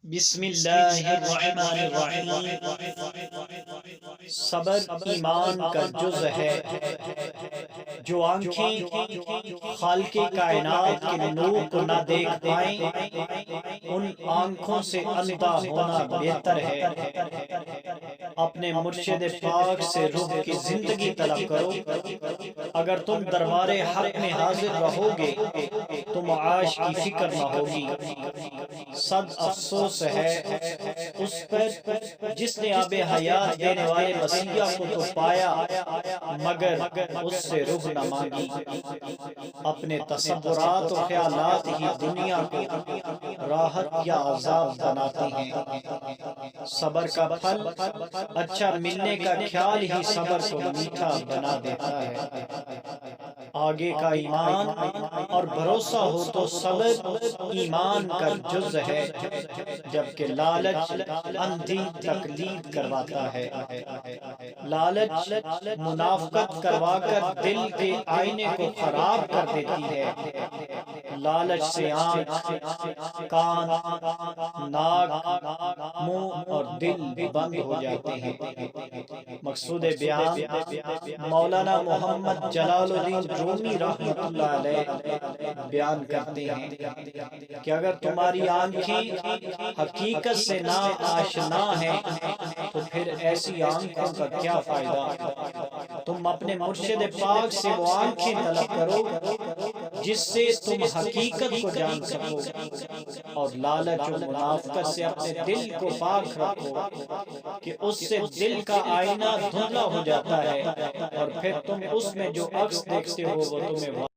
بسم اللہ الرحمن الرحیم۔ صبر ایمان کا جز ہے، جو آنکھیں خالق کائنات کے نور کو نہ دیکھ پائیں، ان آنکھوں سے اندھا ہونا بہتر ہے۔ اپنے مرشد پاک سے روح کی زندگی طلب کرو۔ اگر تم دربار حق میں حاضر رہو گے تو معاش کی فکر نہ ہوگی۔ صد افسوس ہے اس پر جس نے آب حیات دینے والے مسیح کو تو پایا مگر اس سے روح نہ مانگی۔ اپنے تصورات و خیالات ہی دنیا کو راحت یا عذاب بناتے ہیں۔ صبر کا پھل اچھا ملنے کا خیال ہی صبر کو میٹھا بنا دیتا ہے۔ آگے کا ایمان اور بھروسہ ہو تو صبر ایمان کا جز ہے، جبکہ لالچ اندھی تقلید کرواتا ہے۔ لالچ منافقت کروا کر دل کے آئینے کو خراب کر دیتی ہے۔ لالچ سے آنکھ، کان، ناک، منہ اور دل بند ہو جاتے ہیں۔ مقصود بیان مولانا محمد جلال الدین رومی رحمۃ اللہ علیہ بیان کرتے ہیں کہ اگر تمہاری آنکھیں حقیقت سے نا آشنا ہیں تو پھر ایسی آنکھوں کا کیا فائدہ؟ تم اپنے مرشد پاک سے وہ آنکھیں طلب کرو جس سے تم حقیقت کو جان سکو، اور لالچ و منافقت سے اپنے دل کو پاک رکھو کہ اس سے دل کا آئینہ دھندلا ہو جاتا ہے، اور پھر تم اس میں جو عکس دیکھتے ہو وہ تمہیں